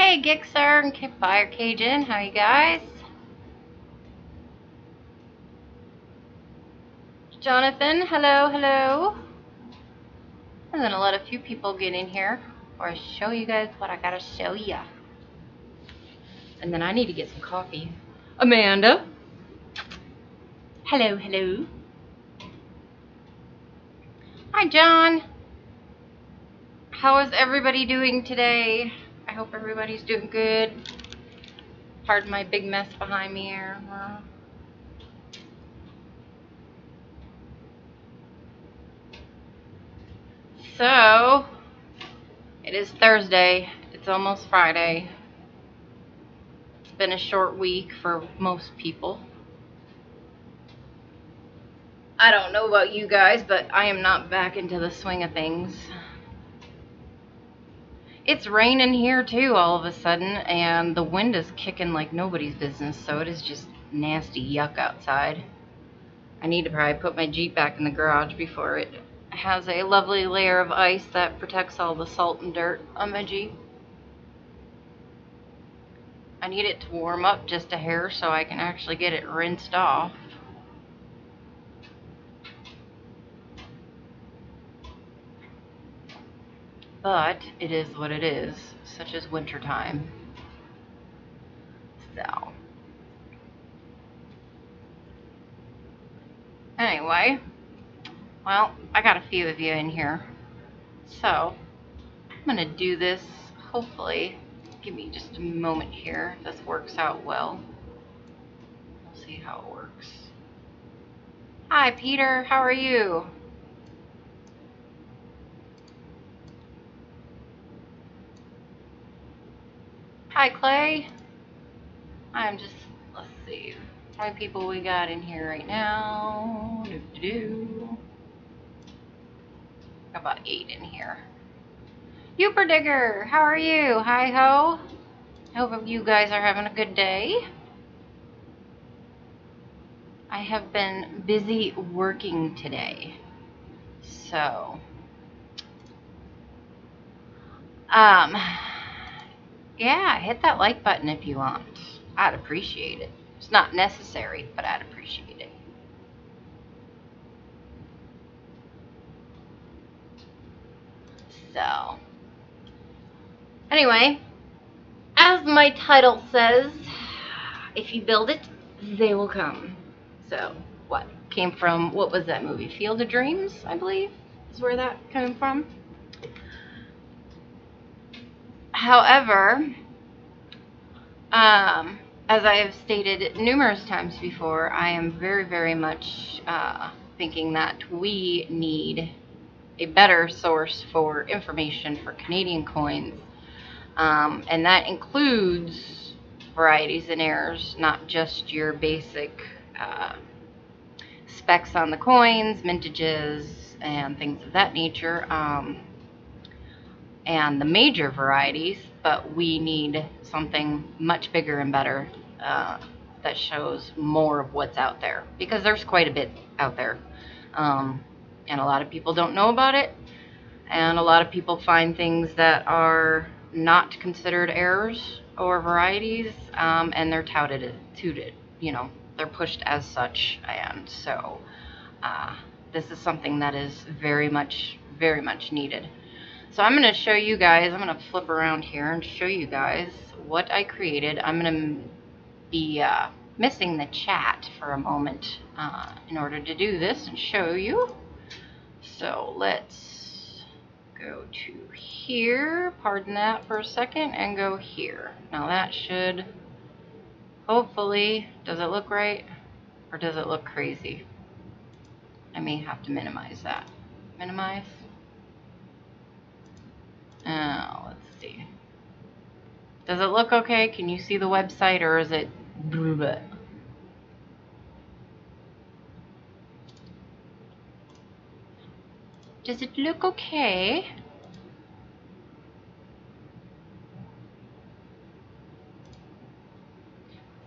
Hey, Gixer and Fire Cajun, how you guys? Jonathan, hello, hello. I'm gonna let a few people get in here, or show you guys what I gotta show ya. And then I need to get some coffee. Amanda, hello, hello. Hi, John. How is everybody doing today? I hope everybody's doing good. Pardon my big mess behind me here. So, it is Thursday. It's almost Friday. It's been a short week for most people. I don't know about you guys, but I am not back into the swing of things. It's raining here too all of a sudden, and the wind is kicking like nobody's business, so it is just nasty yuck outside. I need to probably put my Jeep back in the garage before it has a lovely layer of ice that protects all the salt and dirt on my Jeep. I need it to warm up just a hair so I can actually get it rinsed off. But it is what it is, such as wintertime. So, anyway, well, I got a few of you in here. So, I'm going to do this, hopefully. Give me just a moment here. If this works out well. We'll see how it works. Hi, Peter. How are you? Hi, Clay. I'm just, let's see, how many people we got in here right now? About 8 in here. Youper Digger, how are you? Hi ho. I hope you guys are having a good day. I have been busy working today. So, yeah, hit that like button if you want. I'd appreciate it. It's not necessary, but I'd appreciate it. So, anyway, as my title says, if you build it, they will come. So, what came from, what was that movie? Field of Dreams, I believe, is where that came from. However, as I have stated numerous times before, I am very, very much thinking that we need a better source for information for Canadian coins, and that includes varieties and errors, not just your basic specs on the coins, mintages, and things of that nature, and the major varieties, but we need something much bigger and better that shows more of what's out there, because there's quite a bit out there, and a lot of people don't know about it, and a lot of people find things that are not considered errors or varieties, and they're touted, you know, they're pushed as such, and so this is something that is very much needed. So I'm going to show you guys, I'm going to flip around here and show you guys what I created. I'm going to be missing the chat for a moment in order to do this and show you. So let's go to here, pardon that for a second, and go here. Now that should, hopefully, does it look right or does it look crazy? I may have to minimize that. Minimize. Let's see. Does it look okay? Can you see the website, or is it bleh? Does it look okay?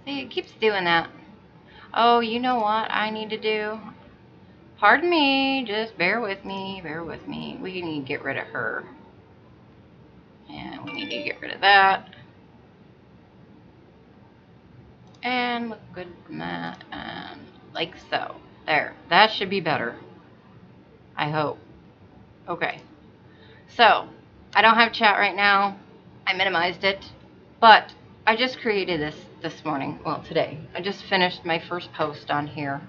See, it keeps doing that. Oh, you know what I need to do? Pardon me, just bear with me, bear with me. We need to get rid of her. And we need to get rid of that. And look good from that, and like so. There, that should be better, I hope. Okay, so I don't have chat right now. I minimized it, but I just created this morning. Well, today. I just finished my first post on here.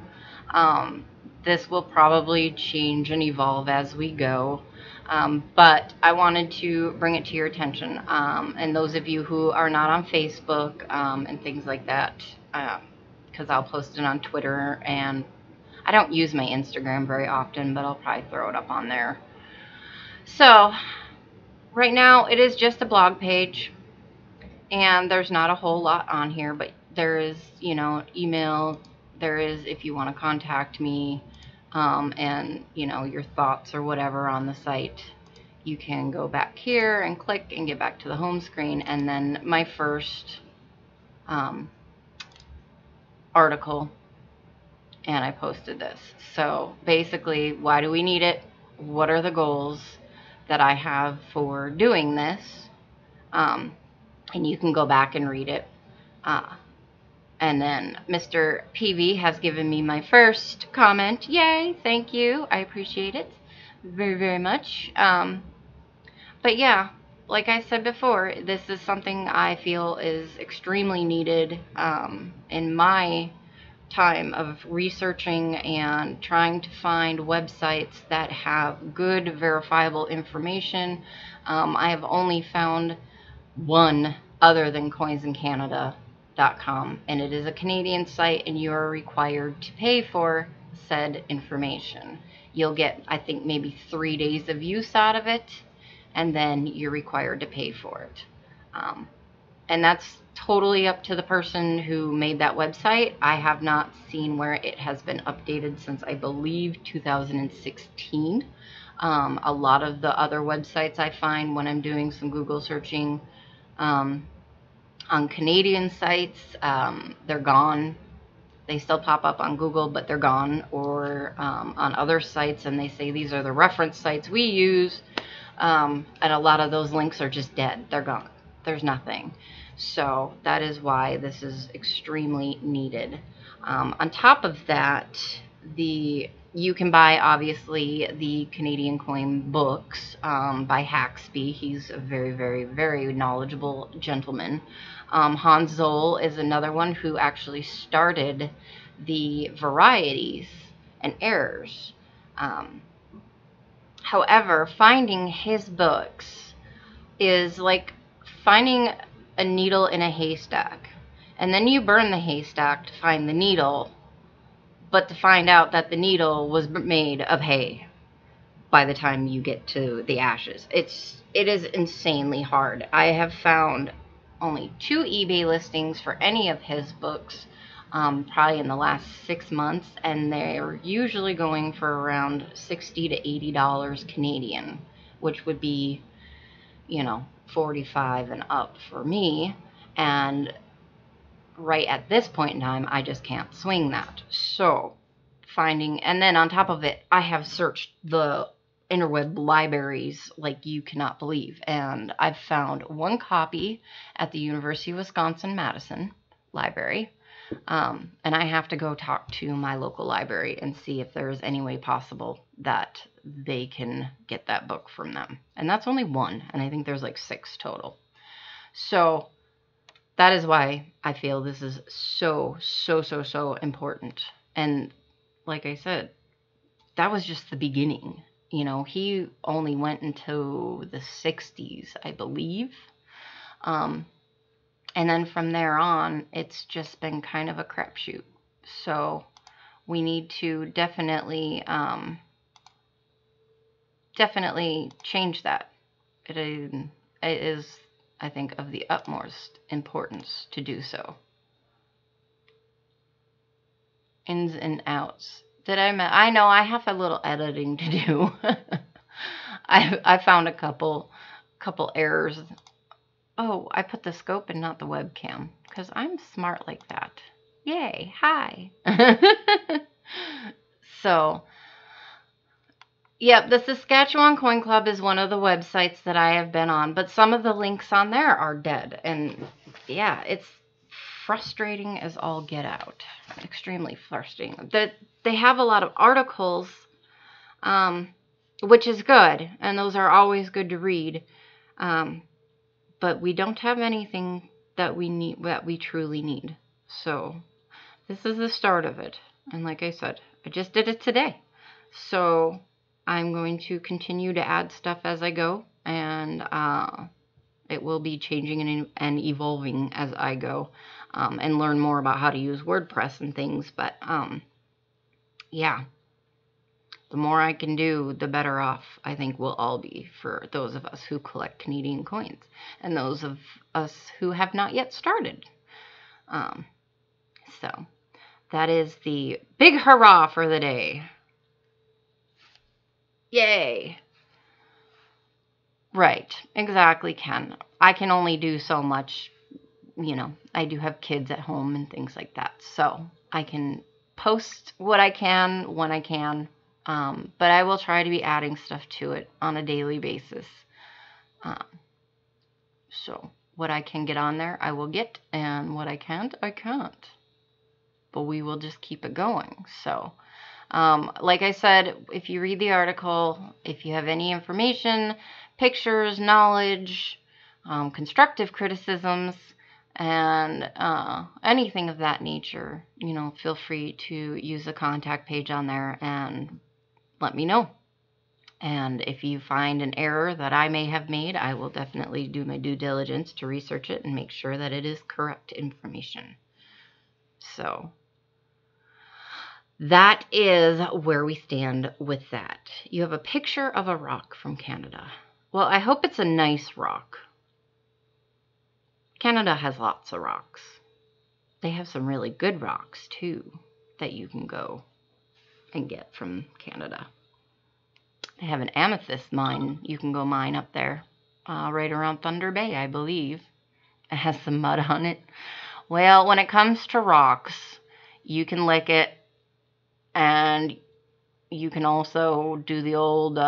Um, this will probably change and evolve as we go. But I wanted to bring it to your attention. And those of you who are not on Facebook and things like that, because I'll post it on Twitter, and I don't use my Instagram very often, but I'll probably throw it up on there. So right now it is just a blog page, and there's not a whole lot on here, but there is, email. There is, if you want to contact me, and your thoughts or whatever on the site, you can go back here and click and get back to the home screen. And then my first article, and I posted this. So basically, why do we need it? What are the goals that I have for doing this? And you can go back and read it. And then Mr. PV has given me my first comment. Yay, thank you. I appreciate it very, very much. But yeah, like I said before, this is something I feel is extremely needed in my time of researching and trying to find websites that have good, verifiable information. I have only found one other than coinsandcanada.com, and it is a Canadian site, and you are required to pay for said information. You'll get, I think, maybe 3 days of use out of it, and then you're required to pay for it. And that's totally up to the person who made that website. I have not seen where it has been updated since, I believe, 2016. A lot of the other websites I find when I'm doing some Google searching on Canadian sites, they're gone. They still pop up on Google, but they're gone. Or on other sites, and they say these are the reference sites we use, and a lot of those links are just dead. They're gone. There's nothing. So that is why this is extremely needed. On top of that, you can buy, obviously, the Canadian coin books by Haxby. He's a very, very, very knowledgeable gentleman. Hans Zoll is another one who actually started the varieties and errors. However, finding his books is like finding a needle in a haystack. And then you burn the haystack to find the needle, but to find out that the needle was made of hay by the time you get to the ashes. It is insanely hard. I have found only 2 eBay listings for any of his books, probably in the last 6 months, and they're usually going for around $60 to $80 Canadian, which would be, 45 and up for me. And right at this point in time, I just can't swing that. So and then on top of it, I have searched the interweb libraries like you cannot believe, and I've found 1 copy at the University of Wisconsin-Madison library, and I have to go talk to my local library and see if there's any way possible that they can get that book from them. And that's only 1, and I think there's like 6 total. So that is why I feel this is so, so, so, so important. And like I said, that was just the beginning. He only went into the 60s, I believe. And then from there on, it's just been kind of a crapshoot. So we need to definitely change that. It is, I think, of the utmost importance to do so. Ins and outs. I know I have a little editing to do. I found a couple errors. Oh, I put the scope and not the webcam because I'm smart like that. Yay, hi. So, yep, the Saskatchewan Coin Club is one of the websites that I have been on, but some of the links on there are dead. And yeah, it's frustrating as all get out. Extremely frustrating. They have a lot of articles, which is good, and those are always good to read. But we don't have anything that we need, that we truly need. So this is the start of it. And like I said, I just did it today. So I'm going to continue to add stuff as I go, and it will be changing and evolving as I go, and learn more about how to use WordPress and things. But yeah, the more I can do, the better off I think we'll all be, for those of us who collect Canadian coins and those of us who have not yet started. So that is the big hurrah for the day. Yay. Right, exactly, Ken. I can only do so much. You know, I do have kids at home and things like that. So I can post what I can when I can. But I will try to be adding stuff to it on a daily basis. So what I can get on there, I will get. And what I can't, I can't. But we will just keep it going. So like I said, if you read the article, if you have any information, pictures, knowledge, constructive criticisms, and anything of that nature, you know, feel free to use the contact page on there and let me know. And if you find an error that I may have made, I will definitely do my due diligence to research it and make sure that it is correct information. So that is where we stand with that. You have a picture of a rock from Canada. Well, I hope it's a nice rock. Canada has lots of rocks. They have some really good rocks, too, that you can go and get from Canada. They have an amethyst mine you can go mine up there, right around Thunder Bay, I believe. It has some mud on it. Well, when it comes to rocks, you can lick it, and you can also do the old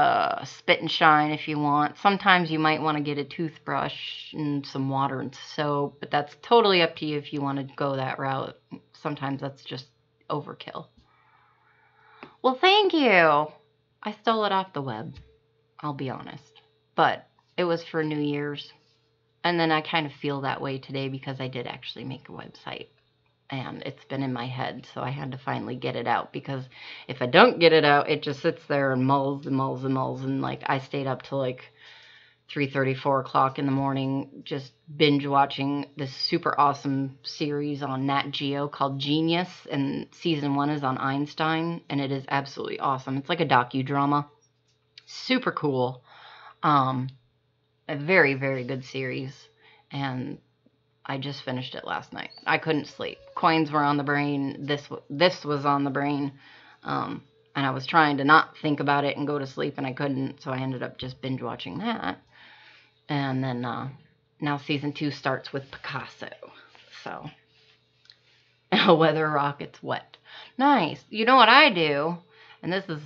spit and shine if you want. Sometimes you might want to get a toothbrush and some water and soap, but that's totally up to you if you want to go that route. Sometimes that's just overkill. Well, thank you. I stole it off the web, I'll be honest. But it was for New Year's. And then I kind of feel that way today because I did actually make a website. And it's been in my head, so I had to finally get it out, because if I don't get it out, it just sits there and mulls and mulls and mulls, and like I stayed up till like 3:30, 4 o'clock in the morning just binge watching this super awesome series on Nat Geo called Genius, and season 1 is on Einstein, and it is absolutely awesome. It's like a docudrama. Super cool. A very, very good series, and I just finished it last night. I couldn't sleep. Coins were on the brain. This was on the brain. And I was trying to not think about it and go to sleep, and I couldn't. So I ended up just binge watching that. And then now season 2 starts with Picasso. So weather rockets wet. Nice. You know what I do? And this is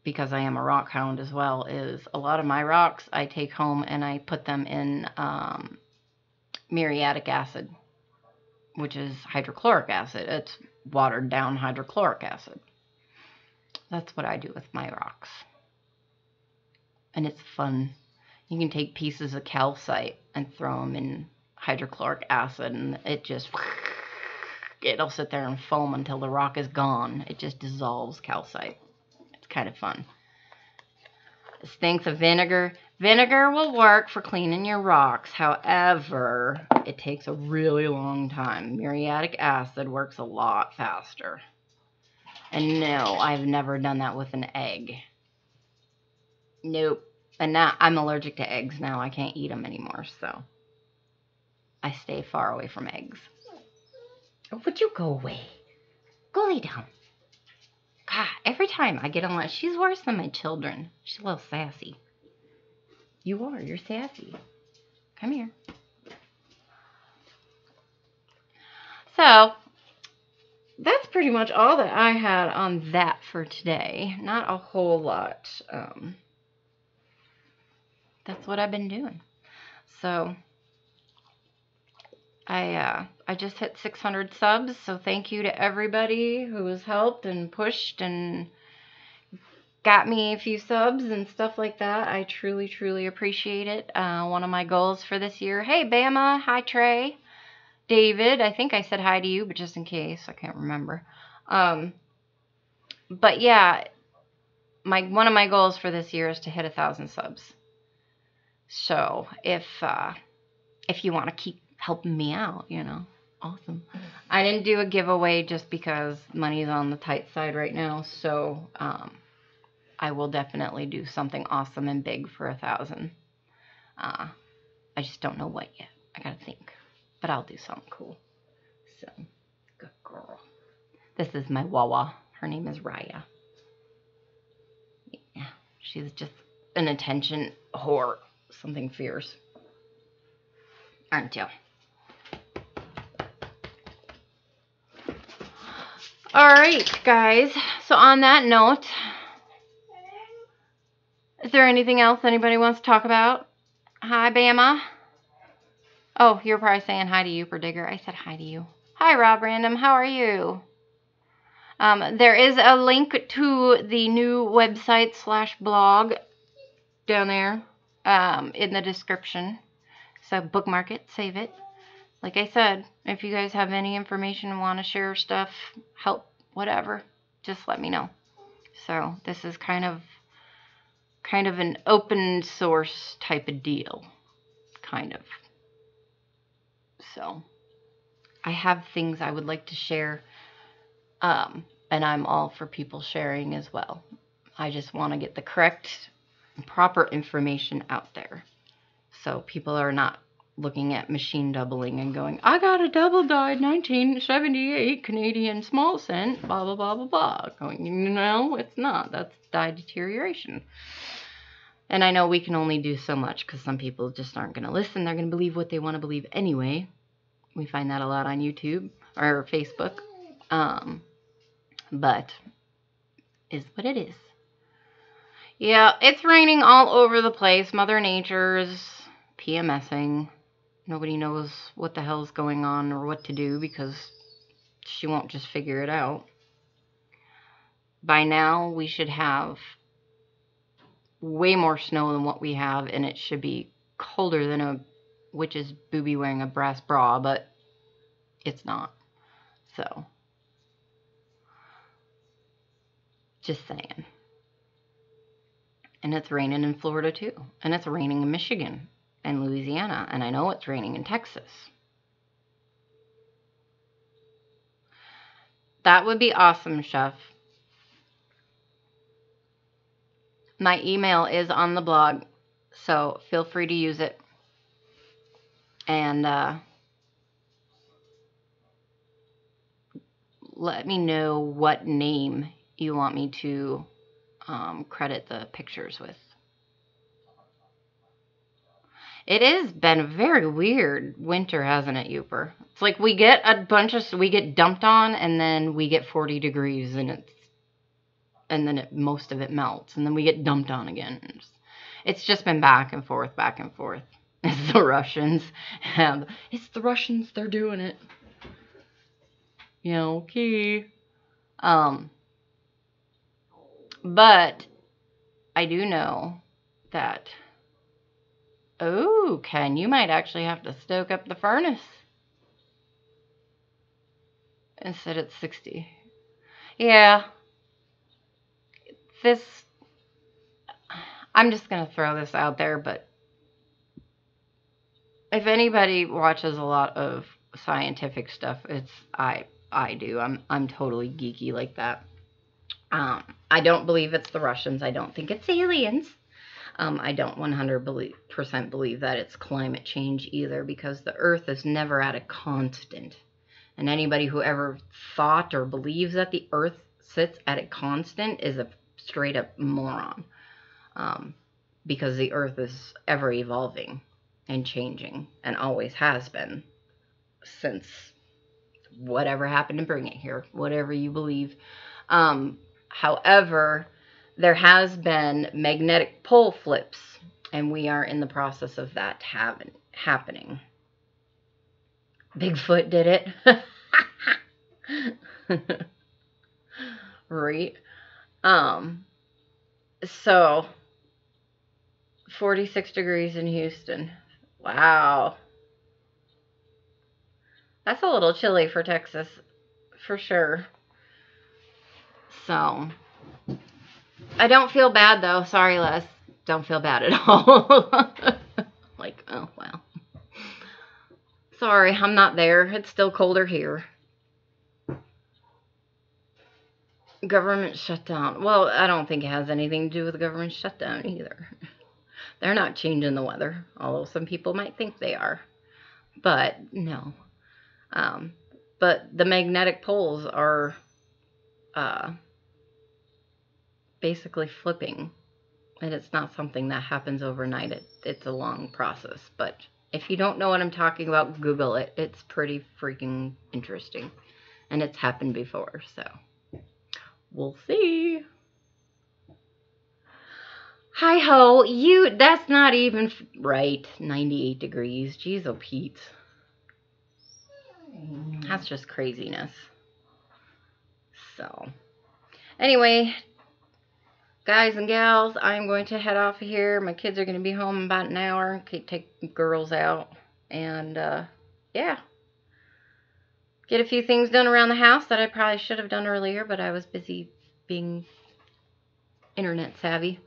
because I am a rock hound as well, is a lot of my rocks I take home and I put them in muriatic acid, which is hydrochloric acid. It's watered down hydrochloric acid. That's what I do with my rocks. And it's fun. You can take pieces of calcite and throw them in hydrochloric acid, and it'll sit there and foam until the rock is gone. It just dissolves calcite. It's kind of fun. It stinks of vinegar. Vinegar will work for cleaning your rocks. However, it takes a really long time. Muriatic acid works a lot faster. And no, I've never done that with an egg. Nope. And now I'm allergic to eggs now. I can't eat them anymore, so I stay far away from eggs. Oh, would you go away? Go lay down. God, every time I get on, she's worse than my children. She's a little sassy. You are. You're sassy. Come here. So, that's pretty much all that I had on that for today. Not a whole lot. That's what I've been doing. So, I just hit 600 subs, so thank you to everybody who has helped and pushed and got me a few subs and stuff like that. I truly, truly appreciate it. One of my goals for this year. Hey, Bama. Hi, Trey. David. I think I said hi to you, but just in case, I can't remember. But yeah, one of my goals for this year is to hit 1,000 subs. So if you want to keep helping me out, you know, awesome. I didn't do a giveaway just because money's on the tight side right now. So I will definitely do something awesome and big for 1,000. I just don't know what yet. I gotta think, but I'll do something cool. So, good girl. This is my Wawa. Her name is Raya. Yeah, she's just an attention whore. Something fierce. Aren't you? All right, guys. So on that note, is there anything else anybody wants to talk about? Hi, Bama. Oh, you're probably saying hi to you, Digger. I said hi to you. Hi, Rob Random. How are you? There is a link to the new website / blog down there in the description. So bookmark it, save it. Like I said, if you guys have any information and want to share stuff, help, whatever, just let me know. So this is kind of an open source type of deal, kind of. So I have things I would like to share, and I'm all for people sharing as well. I just want to get the correct and proper information out there, so people are not looking at machine doubling and going, I got a double dyed 1978 Canadian small cent, blah, blah, blah, blah, blah. Going, no, it's not. That's dye deterioration. And I know we can only do so much because some people just aren't going to listen. They're going to believe what they want to believe anyway. We find that a lot on YouTube or Facebook. But is what it is. Yeah, it's raining all over the place. Mother Nature's PMSing. Nobody knows what the hell's going on or what to do because she won't just figure it out. By now, we should have way more snow than what we have, and it should be colder than a witch's booby wearing a brass bra, but it's not. So, just saying. And it's raining in Florida too, and it's raining in Michigan and Louisiana, and I know it's raining in Texas. That would be awesome, Chef. My email is on the blog, so feel free to use it. And let me know what name you want me to credit the pictures with. It has been a very weird winter, hasn't it, Youper? It's like we get we get dumped on, and then we get 40 degrees, and then most of it melts, and then we get dumped on again. It's just been back and forth, back and forth. It's the Russians. It's the Russians, they're doing it. You know, okay. But I do know that, oh, Ken, you might actually have to stoke up the furnace. Instead it's 60. Yeah. I'm just going to throw this out there, but if anybody watches a lot of scientific stuff, I do. I'm totally geeky like that. I don't believe it's the Russians. I don't think it's aliens. I don't 100% believe that it's climate change either, because the Earth is never at a constant. And anybody who ever thought or believes that the Earth sits at a constant is a straight up moron. Because the Earth is ever evolving and changing, and always has been since whatever happened to bring it here, whatever you believe. However, there has been magnetic pole flips, and we are in the process of that happening. Bigfoot did it. Right. Um, so 46 degrees in Houston. Wow. That's a little chilly for Texas, for sure. So, I don't feel bad though. Sorry, Les. Don't feel bad at all. Like, oh, well. Sorry, I'm not there. It's still colder here. Government shutdown. Well, I don't think it has anything to do with the government shutdown either. They're not changing the weather, although some people might think they are. But no. Um, but the magnetic poles are uh, basically flipping, and it's not something that happens overnight. It's a long process. But if you don't know what I'm talking about, Google it. It's pretty freaking interesting, and it's happened before. So we'll see. Hi ho, that's not even right. 98 degrees. Jeez, oh Pete. That's just craziness. So, anyway, guys and gals, I'm going to head off of here. My kids are going to be home in about an hour. Take the girls out. And, yeah. Get a few things done around the house that I probably should have done earlier, but I was busy being internet savvy.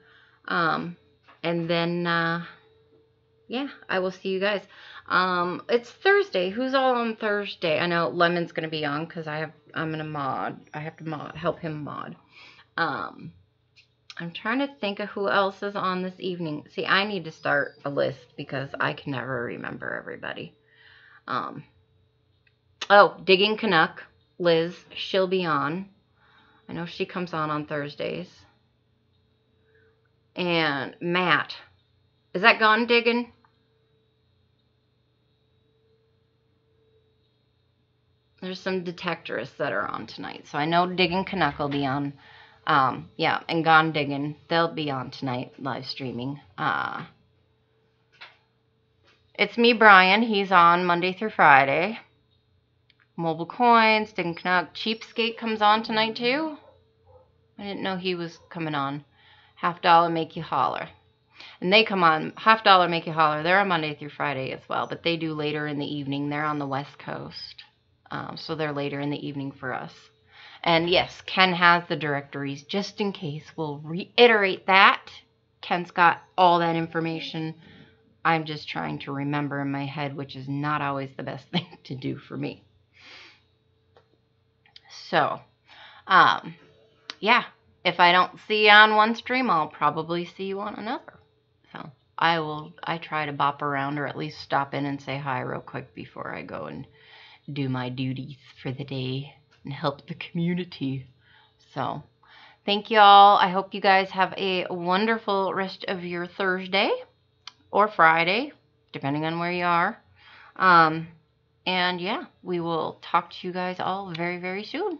And then, yeah, I will see you guys. It's Thursday. Who's all on Thursday? I know Lemon's gonna be on because I'm gonna mod. I have to help him mod. I'm trying to think of who else is on this evening. See, I need to start a list because I can never remember everybody. Oh, Digging Canuck, Liz, she'll be on. I know she comes on Thursdays. And Matt, is that Gone Digging? There's some detectorists that are on tonight. So I know Digging Canuck will be on. Yeah, and Gone Digging, they'll be on tonight, live streaming. It's me, Brian. He's on Monday through Friday. Mobile Coins, Digging Canuck. Cheapskate comes on tonight too. I didn't know he was coming on. Half Dollar Make You Holler. And they come on, Half Dollar Make You Holler. They're on Monday through Friday as well, but they do later in the evening. They're on the West Coast. So they're later in the evening for us. And yes, Ken has the directories. Just in case, we'll reiterate that. Ken's got all that information. I'm just trying to remember in my head, which is not always the best thing to do for me. So, yeah, if I don't see you on one stream, I'll probably see you on another. So I try to bop around or at least stop in and say hi real quick before I go and do my duties for the day and help the community. So thank you all. I hope you guys have a wonderful rest of your Thursday or Friday, depending on where you are. And yeah, we will talk to you guys all very, very soon.